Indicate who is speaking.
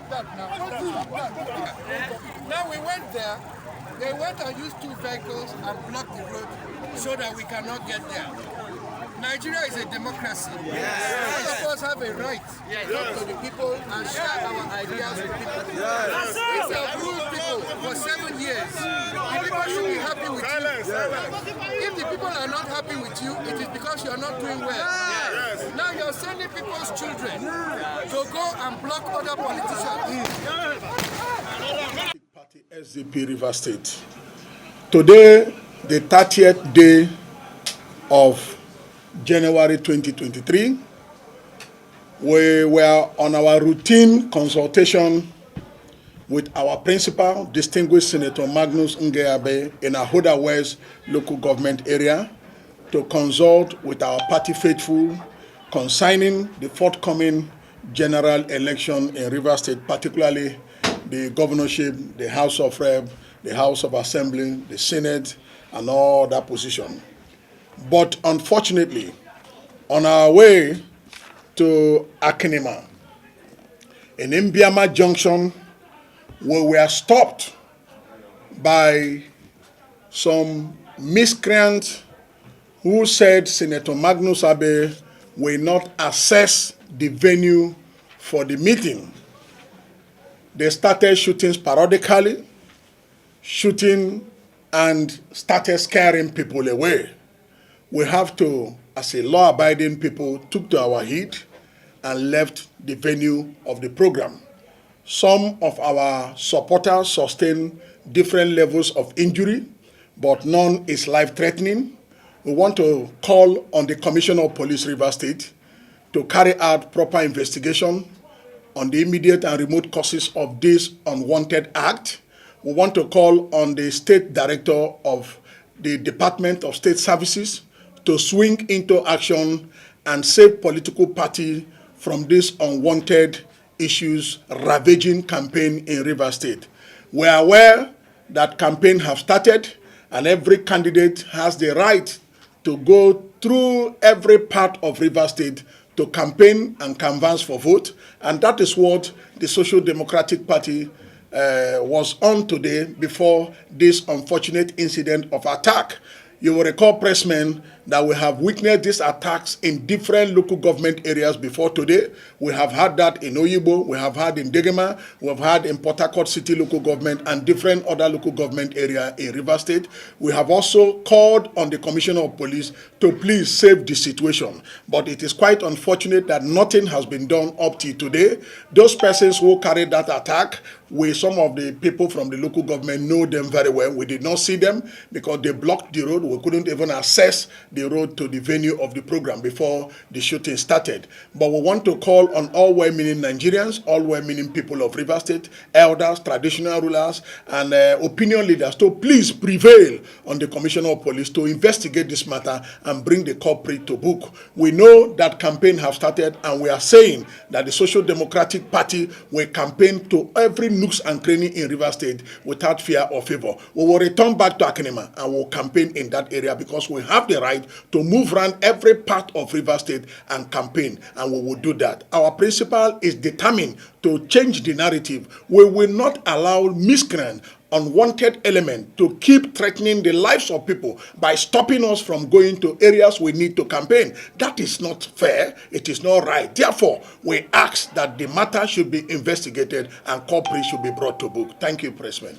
Speaker 1: Stop that now. Now we went there. They went and used 2 vehicles and blocked the road so that we cannot get there. Nigeria is a democracy. All of us have a right to talk to the people and share our ideas with people. It's a ruled people for 7 years. The people should be happy with you. If the people are not happy with you, it is because you are not doing well. Now you are sending people's children to go and block other politicians.
Speaker 2: Party SDP River State. Today, the 30th day of January 2023, we were on our routine consultation with our principal, distinguished Senator Magnus Abe in Ahoda West local government area to consult with our party faithful concerning the forthcoming general election in River State, particularly the governorship, the House of Rep, the House of Assembly, the Senate, and all that position. But unfortunately, on our way to Akinima, in Mbiama Junction, we were stopped by some miscreants who said Senator Magnus Abe will not access the venue for the meeting. They started shooting sporadically, and started scaring people away. We have to, as a law-abiding people, took to our heat and left the venue of the program. Some of our supporters sustained different levels of injury, but none is life-threatening. We want to call on the Commissioner of Police River State to carry out proper investigation on the immediate and remote causes of this unwanted act. We want to call on the State Director of the Department of State Services to swing into action and save political party from this unwanted issues ravaging campaign in River State. We are aware that campaign have started and every candidate has the right to go through every part of River State to campaign and canvass for vote, and that is what the Social Democratic Party was on today before this unfortunate incident of attack. You will recall, pressmen, that we have witnessed these attacks in different local government areas before today. We have had that in Oyibo, we have had in Degema, we have had in Port Harcourt City local government and different other local government area in River State. We have also called on the Commissioner of Police to please save the situation. But it is quite unfortunate that nothing has been done up to today. Those persons who carried that attack, some of the people from the local government know them very well. We did not see them because they blocked the road. We couldn't even access the road to the venue of the program before the shooting started. But we want to call on all well-meaning Nigerians, all well-meaning people of River State, elders, traditional rulers, and opinion leaders to please prevail on the Commissioner of Police to investigate this matter and bring the culprit to book. We know that campaign have started, and we are saying that the Social Democratic Party will campaign to every nooks and cranny in River State without fear or favor. We will return back to Akinima and will campaign in that area because we have the right to move around every part of River State and campaign, and we will do that. Our principal is determined to change the narrative. We will not allow miscreant, unwanted element to keep threatening the lives of people by stopping us from going to areas we need to campaign. That is not fair. It is not right. Therefore, we ask that the matter should be investigated and culprits should be brought to book. Thank you, Pressman.